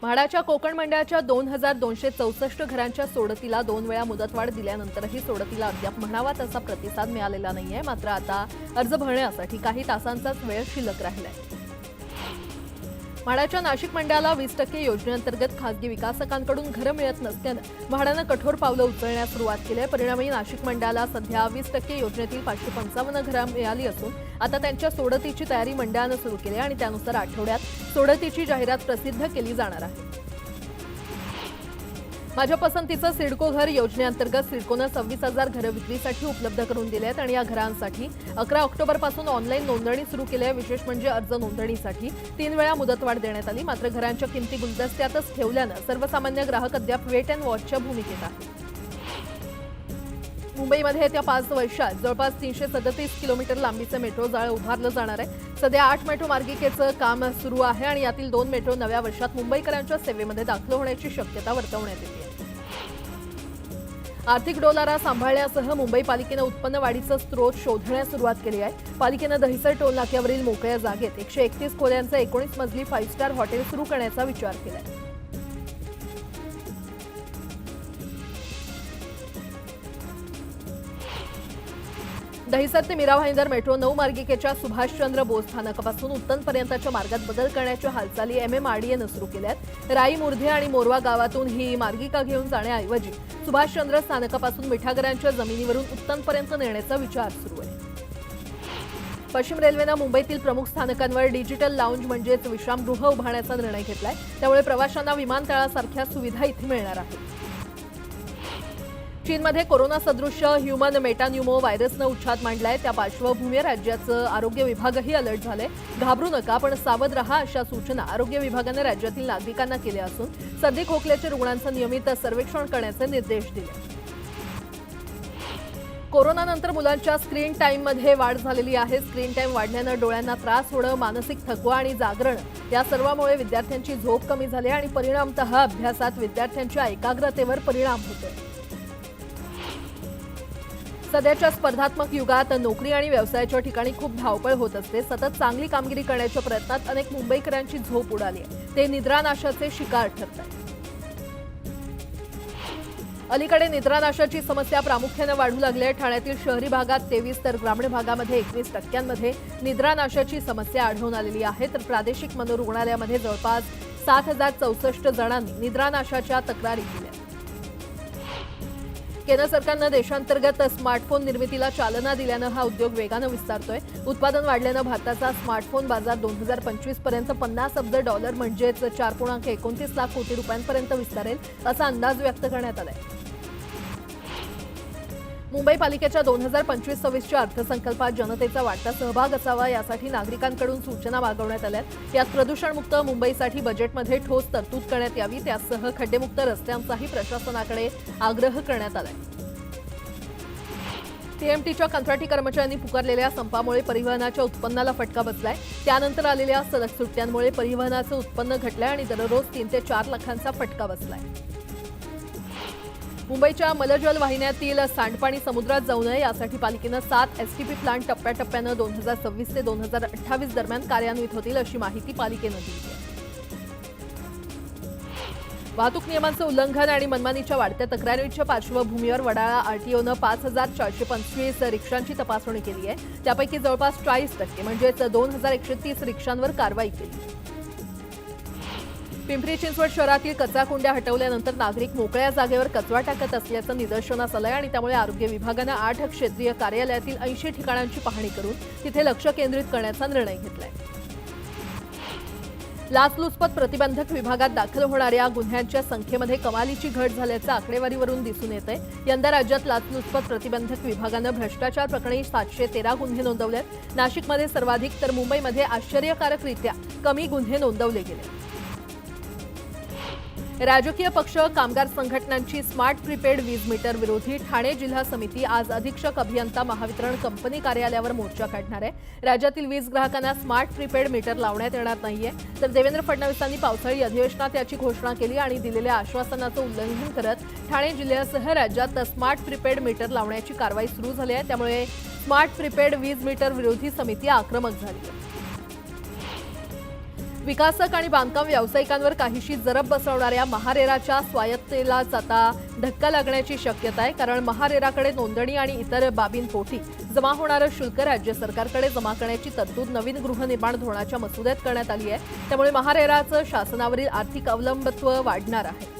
म्हाडाच्या कोकण मंडळाच्या 2264 घरांच्या सोडतीला 2 वेळा मुदतवाढ दिल्यानंतरही सोडतीला अद्याप म्हणावा तसा प्रतिसाद मिळालेला नाहीये। मात्र आता अर्ज भरण्यासाठी काही तासांचाच वेळ शिल्लक राहिलाय। म्हाडाच्या नाशिक मंडळाला 20% योजनेअंतर्गत खासगी विकासकांकडून घरं मिळत नसल्यानं म्हाडानं कठोर पावलं उचलण्यास सुरुवात केली आहे। परिणामी नाशिक मंडळाला सध्या 20% योजनेतील 555 घरं मिळाली असून आता त्यांच्या सोडतीची तयारी मंडळानं सुरू केली आहे आणि त्यानुसार आठवड्यात सोडतीची जाहिरात प्रसिद्ध केली जाणार आहे। माझ्या पसंतीचं सिडको घर योजनेअंतर्गत सिडकोनं 26,000 घरं विक्रीसाठी उपलब्ध करून दिली आहेत आणि या घरांसाठी 11 ऑक्टोबरपासून ऑनलाईन नोंदणी सुरू केली आहे। विशेष म्हणजे अर्ज नोंदणीसाठी 3 वेळा मुदतवाढ देण्यात आली। मात्र घरांच्या किमती गुलदस्त्यातच ठेवल्यानं सर्वसामान्य ग्राहक अद्याप वेट अँड वॉचच्या भूमिकेत आहेत। मुंबईमध्ये येत्या 5 वर्षात जवळपास 337 किलोमीटर लांबीचे मेट्रो जाळं उभारलं जाणार आहे। सध्या 8 मेट्रो मार्गिकेचं काम सुरू आहे आणि यातील 2 मेट्रो नव्या वर्षात मुंबईकरांच्या सेवेमध्ये दाखल होण्याची शक्यता वर्तवण्यात येते। आर्थिक डोलारा सांभाळण्यासह मुंबई पालिकेनं उत्पन्न वाढीचा स्रोत शोधण्यास सुरुवात केली आहे। पालिकेनं दहिसर टोल नाक्यावरील मोकळ्या जागेत 131 खोल्यांचं 19 मजली 5 स्टार हॉटेल सुरू करण्याचा विचार केलाय। दहिसर ते मीरा भाईंदर मेट्रो 9 मार्गिकेच्या सुभाषचंद्र बोस स्थानकापासून उत्तनपर्यंतच्या मार्गात बदल करण्याच्या हालचाली MMRDAनं सुरू केल्या आहेत। राई मुर्धे आणि मोरवा गावातून ही मार्गिका घेऊन जाण्याऐवजी सुभाषचंद्र स्थानकापासून मिठागरांच्या जमिनीवरून उत्तनपर्यंत नेण्याचा विचार सुरू आहे। पश्चिम रेल्वेनं मुंबईतील प्रमुख स्थानकांवर डिजिटल लाऊंज म्हणजेच विश्रामगृह उभारण्याचा निर्णय घेतलाय। त्यामुळे प्रवाशांना विमानतळासारख्या सुविधा इथे मिळणार आहेत। चीनमध्ये कोरोना सदृश ह्युमन मेटान्युमो व्हायरसनं उच्छाद मांडलाय। त्या पार्श्वभूमीवर राज्याचं आरोग्य विभागही अलर्ट झालंय। घाबरू नका पण सावध रहा अशा सूचना आरोग्य विभागानं राज्यातील नागरिकांना केल्या असून सर्दी खोकल्याच्या रुग्णांचं नियमित सर्वेक्षण करण्याचे निर्देश दिले। कोरोनानंतर मुलांच्या स्क्रीन टाईममध्ये वाढ झालेली आहे। स्क्रीन टाईम वाढल्यानं डोळ्यांना त्रास होणं, मानसिक थकवा आणि जागरण या सर्वांमुळे विद्यार्थ्यांची झोप कमी झाली आणि परिणामतः अभ्यासात विद्यार्थ्यांच्या एकाग्रतेवर परिणाम होतोय। सध्याच्या स्पर्धात्मक युगात नोकरी आणि व्यवसायाच्या ठिकाणी खूप धावपळ होत असते। सतत चांगली कामगिरी करण्याच्या प्रयत्नात अनेक मुंबईकरांची झोप उडाली आहे। ते निद्रानाशाचे शिकार ठरत आहेत। अलीकडे निद्रानाशाची समस्या प्रामुख्याने वाढू लागली आहे। ठाण्यातील शहरी भागात 23 तर ग्रामीण भागामध्ये 21% निद्रानाशाची समस्या आढळून आलेली आहे। तर प्रादेशिक मनोरुग्णालयामध्ये जवळपास 7,064 जणांनी निद्रानाशाच्या तक्रारी केल्या। केंद्र सरकारनं देशांतर्गत स्मार्टफोन निर्मितीला चालना दिल्यानं हा उद्योग वेगानं विस्तारतोय। उत्पादन वाढल्यानं भारताचा स्मार्टफोन बाजार 2025 पर्यंत $50 अब्ज म्हणजेच 4.29 लाख कोटी रुपयांपर्यंत विस्तारेल असा अंदाज व्यक्त करण्यात आलाय। मुंबई पालिकेच्या 2025-26च्या अर्थसंकल्पात जनतेचा वाढता सहभाग असावा यासाठी नागरिकांकडून सूचना मागवण्यात आल्या। यात प्रदूषणमुक्त मुंबईसाठी बजेटमध्ये ठोस तरतूद करण्यात यावी, त्यासह खड्डेमुक्त रस्त्यांचाही प्रशासनाकडे आग्रह करण्यात आलाय। TMTच्या कंत्राटी कर्मचाऱ्यांनी पुकारलेल्या संपामुळे परिवहनाच्या उत्पन्नाला फटका बसलाय। त्यानंतर आलेल्या सलग सुट्ट्यांमुळे परिवहनाचं उत्पन्न घटलंय आणि दररोज 3 ते 4 लाखांचा फटका बसलाय। मुंबईच्या मलजल वाहिन्यातील सांडपाणी समुद्रात जाऊ नये यासाठी पालिकेनं 7 STP प्लांट टप्प्याटप्प्यानं 2026 ते 2028 दरम्यान कार्यान्वित होतील अशी माहिती पालिकेनं दिली आहे। वाहतूक नियमांचं उल्लंघन आणि मनमानीच्या वाढत्या तक्रारींच्या पार्श्वभूमीवर वडाळा RTOनं 5,425 रिक्षांची तपासणी केली आहे। त्यापैकी जवळपास 40% म्हणजेच 2,130 रिक्षांवर कारवाई केली। पिंपरी चिंचवड शहरातील कचरा कुंड्या हटवल्यानंतर नागरिक मोकळ्या जागेवर कचरा टाकत असल्याचं निदर्शनास आलंय आणि त्यामुळे आरोग्य विभागानं 8 क्षेत्रीय कार्यालयातील 80 ठिकाणांची पाहणी करून तिथे लक्ष केंद्रित करण्याचा निर्णय घेतलाय। लाचलुचपत प्रतिबंधक विभागात दाखल होणाऱ्या गुन्ह्यांच्या संख्येमध्ये कमालीची घट झाल्याचं आकडेवारीवरून दिसून येतंय। यंदा राज्यात लाचलुचपत प्रतिबंधक विभागानं भ्रष्टाचार प्रकरणी 713 गुन्हे नोंदवलेत। नाशिकमध्ये सर्वाधिक तर मुंबईमध्ये आश्चर्यकारकरित्या कमी गुन्हे नोंदवले गेले। राजकीय पक्ष, कामगार संघटनांची स्मार्ट प्रीपेड वीज मीटर विरोधी ठाणे जिल्हा समिती आज अधीक्षक अभियंता महावितरण कंपनी कार्यालयावर मोर्चा काढणार आहे। राज्यातील वीज ग्राहकांना स्मार्ट प्रीपेड मीटर लावण्यात येणार नाहीये। तर देवेंद्र फडणवीसांनी पावसाळी अधिवेशनात याची घोषणा केली आणि दिलेल्या आश्वासनाचं उल्लंघन करत ठाणे जिल्ह्यासह राज्यात स्मार्ट प्रीपेड मीटर लावण्याची कारवाई सुरू झाली आहे। त्यामुळे स्मार्ट प्रीपेड वीज मीटर विरोधी समिती आक्रमक झाली आहे। विकासक आणि बांधकाम व्यावसायिकांवर काहीशी जरब बसवणाऱ्या महारेराच्या स्वायत्तेलाच आता धक्का लागण्याची शक्यता आहे, कारण महारेराकडे नोंदणी आणि इतर बाबींपोटी जमा होणारं शुल्क राज्य सरकारकडे जमा करण्याची तरतूद नवीन गृहनिर्माण धोरणाच्या मसुद्यात करण्यात आली आहे। त्यामुळे महारेराचं शासनावरील आर्थिक अवलंबित्व वाढणार आहे।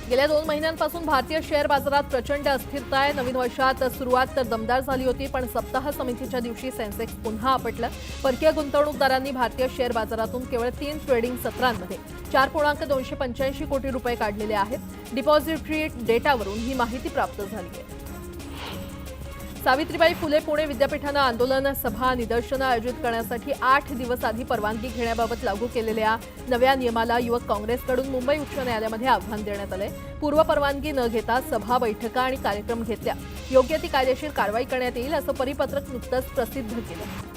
गेल्या 2 महिन्यांपासून भारतीय शेअर बाजारात प्रचंड अस्थिरता आहे। नवीन वर्षात सुरुवात तर दमदार झाली होती, पण सप्ताह समितीच्या दिवशी सेन्सेक्स पुन्हा आपटलं। परकीय गुंतवणूकदारांनी भारतीय शेअर बाजारातून केवळ 3 ट्रेडिंग सत्रांमध्ये 4.285 कोटी रुपये काढलेले आहेत। डिपॉझिटरी डेटावरून ही माहिती प्राप्त झाली आहे। सावित्रीबाई फुले पुणे विद्यापीठानं आंदोलन सभा निदर्शनं आयोजित करण्यासाठी 8 दिवस आधी परवानगी घेण्याबाबत लागू केलेल्या नव्या नियमाला युवक काँग्रेसकडून मुंबई उच्च न्यायालयामध्ये आव्हान देण्यात आले। पूर्व परवानगी न घेता सभा बैठका आणि कार्यक्रम घेतल्या योग्य ती कायदेशीर कारवाई करण्यात येईल असं परिपत्रक नुकतंच प्रसिद्ध केलं।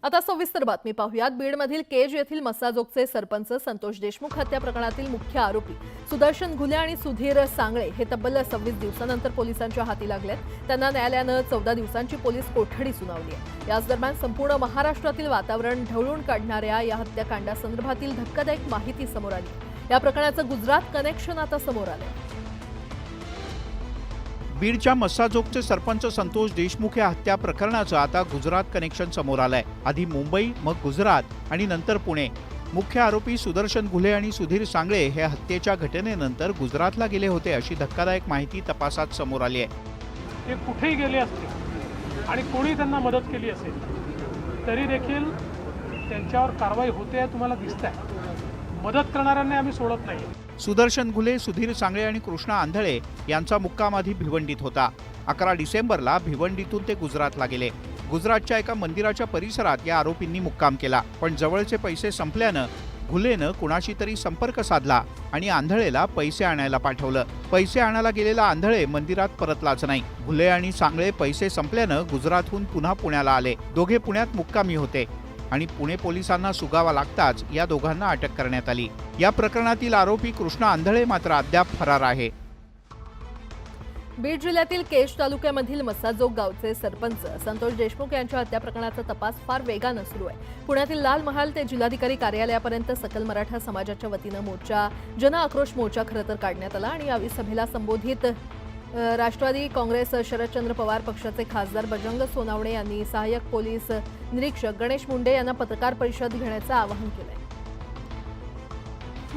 आता सविस्तर बातमी पाहूयात। बीडमधील केज येथील मस्साजोगचे सरपंच संतोष देशमुख हत्या प्रकरणातील मुख्य आरोपी सुदर्शन घुले आणि सुधीर सांगळे हे तब्बल 26 दिवसांनंतर पोलिसांच्या हाती लागलेत। त्यांना न्यायालयानं 14 दिवसांची पोलीस कोठडी सुनावली आहे। याच दरम्यान संपूर्ण महाराष्ट्रातील वातावरण ढवळून काढणाऱ्या या हत्याकांडासंदर्भातील धक्कादायक माहिती समोर आली। या प्रकरणाचं गुजरात कनेक्शन आता समोर आलंय। बीडच्या मस्साजोगचे सरपंच संतोष देशमुख या हत्या प्रकरणाचं आता गुजरात कनेक्शन समोर आलंय। आधी मुंबई, मग गुजरात आणि नंतर पुणे। मुख्य आरोपी सुदर्शन घुले आणि सुधीर सांगळे हे हत्येच्या घटनेनंतर गुजरातला गेले होते अशी धक्कादायक माहिती तपासात समोर आली आहे। ते कुठेही गेले असते आणि कोणी त्यांना मदत केली असेल तरी देखील त्यांच्यावर कारवाई होते तुम्हाला दिसतंय। मदत करणाऱ्यांना आम्ही सोडत नाही। सुदर्शन घुले, सुधीर सांगळे आणि कृष्णा आंधळे यांचा मुक्काम आधी भिवंडीत होता। 11 डिसेंबरला भिवंडीतून ते गुजरातला गेले। गुजरातच्या एका मंदिराच्या परिसरात या आरोपींनी मुक्काम केला, पण जवळचे पैसे संपल्यानं घुलेनं कुणाशी तरी संपर्क साधला आणि आंधळेला पैसे आणायला पाठवलं। पैसे आणायला गेलेला आंधळे मंदिरात परतलाच नाही। घुले आणि सांगळे पैसे संपल्यानं गुजरातहून पुन्हा पुण्याला आले। दोघे पुण्यात मुक्कामी होते आणि पुणे पोलिसांना सुगावा लागताच या दोघांना अटक करण्यात आली। या प्रकरणातील आरोपी कृष्णा आंधळे मात्र अद्याप फरार आहे। बीड जिल्ह्यातील केज तालुक्यामधील मस्साजोग गावचे सरपंच संतोष देशमुख यांच्या हत्या प्रकरणाचा तपास फार वेगानं सुरू आहे। पुण्यातील लाल महाल ते जिल्हाधिकारी कार्यालयापर्यंत सकल मराठा समाजाच्या वतीनं मोर्चा, जन आक्रोश मोर्चा खरं तर काढण्यात आला आणि यावेळी सभेला संबोधित राष्ट्रवादी काँग्रेस शरदचंद्र पवार पक्षाचे खासदार बजरंग सोनावणे यांनी सहाय्यक पोलीस निरीक्षक गणेश मुंडे यांना पत्रकार परिषद घेण्याचं आवाहन केलंय।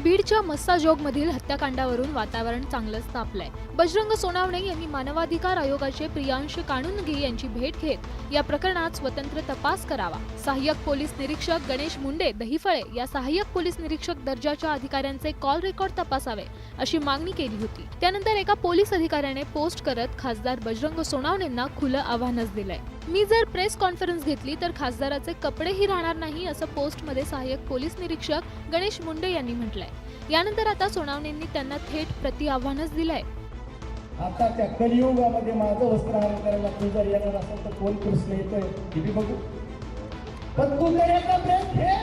बीडच्या मस्साजोगमधील हत्याकांडावरून वातावरण चांगलंच तापलंय। बजरंग सोनावणे यांनी मानवाधिकार आयोगाचे प्रियांश कानुनगे यांची भेट घेत या प्रकरणात स्वतंत्र तपास करावा। सहाय्यक पोलीस निरीक्षक गणेश मुंडे दहिफळे या सहाय्यक पोलीस निरीक्षक दर्जाच्या अधिकाऱ्यांचे कॉल रेकॉर्ड तपासावे अशी मागणी केली होती। त्यानंतर एका पोलीस अधिकाऱ्याने पोस्ट करत खासदार बजरंग सोनावणेंना खुलं आव्हानच दिलंय। मी जर प्रेस कॉन्फरन्स घेतली तर खासदाराचे कपडेही राहणार नाही असं पोस्टमध्ये सहाय्यक पोलीस निरीक्षक गणेश मुंडे यांनी म्हटलंय। यानंतर आता सोनावणेंनी त्यांना थेट प्रति आव्हानच दिलंय। आता त्या कलियुगामध्ये माझं वस्त्रहरण करायला तू जर येणार असेल तर कोण कृष्ण येतोय किती बघू, पण तू तर एका प्रेस घे।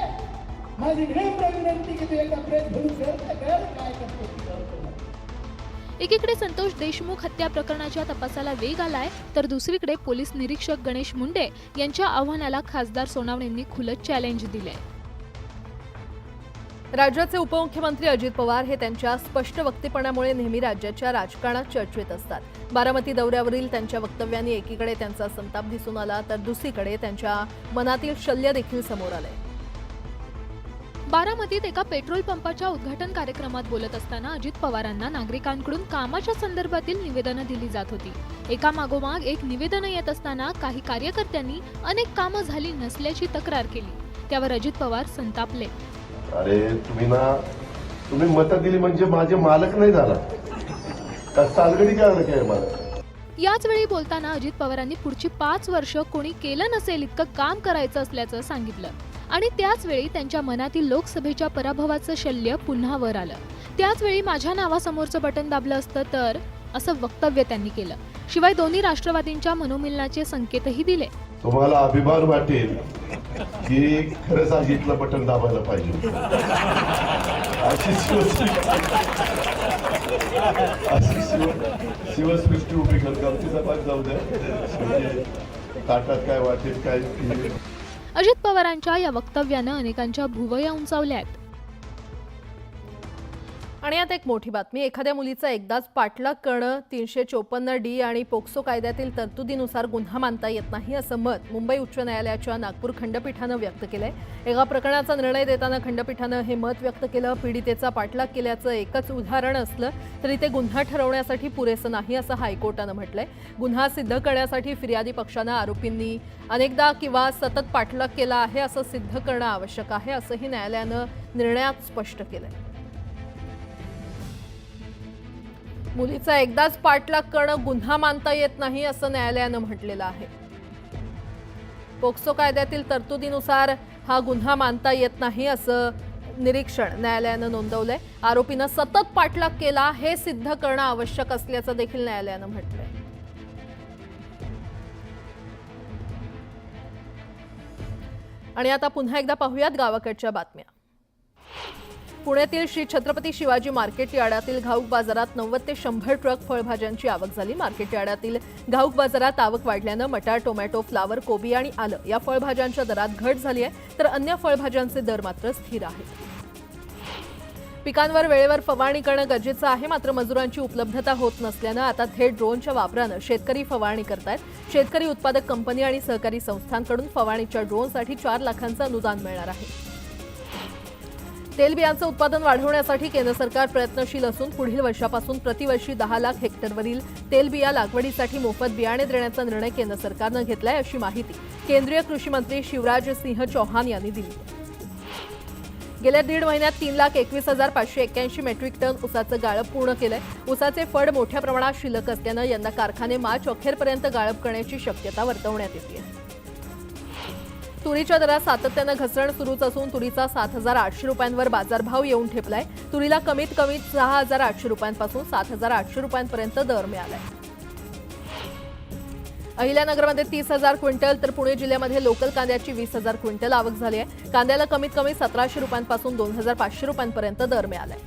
माझी विनम्र विनंती की तू एका प्रेस घेऊन काय करतो। एकीकडे संतोष देशमुख हत्या प्रकरणाच्या तपासाला वेग आलाय, तर दुसरीकडे पोलीस निरीक्षक गणेश मुंडे यांच्या आव्हानाला खासदार सोनावणेंनी खुलं चॅलेंज दिलंय। राज्याचे उपमुख्यमंत्री अजित पवार हे त्यांच्या स्पष्ट वक्तेपणामुळे नेहमी राज्याच्या राजकारणात चर्चेत असतात। बारामती दौऱ्यावरील त्यांच्या वक्तव्यांनी एकीकडे त्यांचा संताप दिसून आला, तर दुसरीकडे त्यांच्या मनातील शल्य देखील समोर आले। बारामतीत एका पेट्रोल पंपाच्या उद्घाटन कार्यक्रमात बोलत असताना अजित पवारांना नागरिकांकडून कामाच्या संदर्भातील निवेदनं दिली जात होती। एका मागोमाग एक निवेदनं येत असताना काही कार्यकर्त्यांनी अनेक कामं झाली नसल्याची तक्रार केली। त्यावर अजित पवार संतापले। अरे तुम्ही मतं दिली म्हणजे माझे मालक नाही झाला का? सालगडी काय मला? याच वेळी बोलताना अजित पवारांनी पुढची 5 वर्ष कोणी केलं नसेल इतकं काम करायचं असल्याचं सांगितलं आणि त्याच वेळी त्यांच्या मनातील लोकसभेच्या पराभवाचं शल्य पुन्हा वर आलं। त्याच वेळी माझ्या नावासमोरचं बटन दाबलं असतं तर असं वक्तव्य त्यांनी केलं। शिवाय दोन्ही राष्ट्रवादींच्या मनोमिलनाचे संकेतही दिले। तुम्हाला अभिमान वाटेल की खरं सांगितलं बटन दाबायला पाहिजे अशी शिवसृष्टी उभी करतात। तिचा भाग जाऊ द्या, ताटात काय वाटेल काय अजित पवारांच्या या वक्तव्यानं अनेकांच्या भुवया उंचावल्या आहेत. आणि आता एक मोठी बातमी. एखाद्या मुलीचा एकदाच पाठलाग करणं 354D आणि पोक्सो कायद्यातील तरतुदीनुसार गुन्हा मानता येत नाही असं मत मुंबई उच्च न्यायालयाच्या नागपूर खंडपीठानं व्यक्त केलंय. एका प्रकरणाचा निर्णय देताना खंडपीठानं हे मत व्यक्त केलं. पीडितेचा पाठलाग केल्याचं एकच उदाहरण असलं तरी ते गुन्हा ठरवण्यासाठी पुरेसं नाही असं हायकोर्टानं म्हटलंय. गुन्हा सिद्ध करण्यासाठी फिर्यादी पक्षानं आरोपींनी अनेकदा किंवा सतत पाठलाग केला आहे असं सिद्ध करणं आवश्यक आहे असंही न्यायालयानं निर्णयात स्पष्ट केलंय. मुलीचा एकदाच पाठलाग करणं गुन्हा मानता येत नाही असं न्यायालयानं म्हटलेलं आहे. पोक्सो कायद्यातील तरतुदीनुसार हा गुन्हा मानता येत नाही असं निरीक्षण न्यायालयानं नोंदवलंय. आरोपीनं सतत पाठलाग केला हे सिद्ध करणं आवश्यक असल्याचं देखील न्यायालयानं म्हटलंय. आणि आता पुन्हा एकदा पाहूयात गावाकडच्या बातम्या. पुण्यातील श्री छत्रपती शिवाजी मार्केट यार्डातील घाऊक बाजारात 90 ते 100 ट्रक फळभाज्यांची आवक झाली. मार्केट यार्डातील घाऊक बाजारात आवक वाढल्यानं मटार, टोमॅटो, फ्लावर, कोबी आणि आलं या फळभाज्यांच्या दरात घट झाली आहे, तर अन्य फळभाज्यांचे दर मात्र स्थिर आहेत. पिकांवर वेळेवर फवारणी करणं गरजेचं आहे, मात्र मजुरांची उपलब्धता होत नसल्यानं आता थेट ड्रोनच्या वापरानं शेतकरी फवारणी करतायत. शेतकरी उत्पादक कंपनी आणि सहकारी संस्थांकडून फवारणीच्या ड्रोनसाठी 4 लाखांचं अनुदान मिळणार आहे. तेलबियांचं उत्पादन वाढवण्यासाठी केंद्र सरकार प्रयत्नशील असून पुढील वर्षापासून प्रतिवर्षी 10 लाख हेक्टरवरील तेलबिया लागवडीसाठी मोफत बियाणे देण्याचा निर्णय केंद्र सरकारनं घेतलाय अशी माहिती केंद्रीय कृषी मंत्री शिवराज सिंह चौहान यांनी दिली. गेल्या 1.5 महिन्यात 3,21,581 मेट्रिक टन ऊसाचं गाळप पूर्ण केलंय. ऊसाचे फड मोठ्या प्रमाणात शिल्लक असल्यानं यंदा कारखाने मार्च अखेरपर्यंत गाळप करण्याची शक्यता वर्तवण्यात येते. तुरीच्या दरात सातत्यानं घसरण सुरूच असून तुरीचा 7,800 रुपयांवर बाजारभाव येऊन ठेपलाय. तुरीला कमीत कमी 6,800 रुपयांपासून 7,800 रुपयांपर्यंत दर मिळालाय. अहिल्यानगरमध्ये 30,000 क्विंटल तर पुणे जिल्ह्यामध्ये लोकल कांद्याची 20,000 क्विंटल आवक झाली आहे. कांद्याला कमीत कमी 1,700 रुपयांपासून 2,500 रुपयांपर्यंत दर मिळालाय.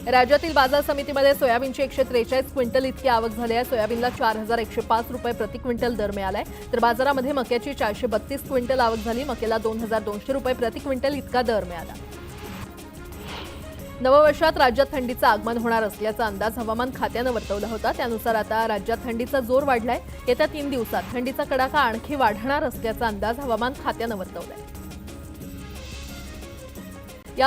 राज्यातील बाजार समितीमध्ये सोयाबीनची 143 क्विंटल इतकी आवक झाली आहे. सोयाबीनला 4,105 रुपये प्रति क्विंटल दर मिळालाय, तर बाजारामध्ये मक्याची 432 क्विंटल आवक झाली. मक्याला 2,200 रुपये प्रति क्विंटल इतका दर मिळाला. नववर्षात राज्यात थंडीचं आगमन होणार असल्याचा अंदाज हवामान खात्यानं वर्तवला होता. त्यानुसार आता राज्यात थंडीचा जोर वाढलाय. येत्या 3 दिवसात थंडीचा कडाका आणखी वाढणार असल्याचा अंदाज हवामान खात्यानं वर्तवलाय.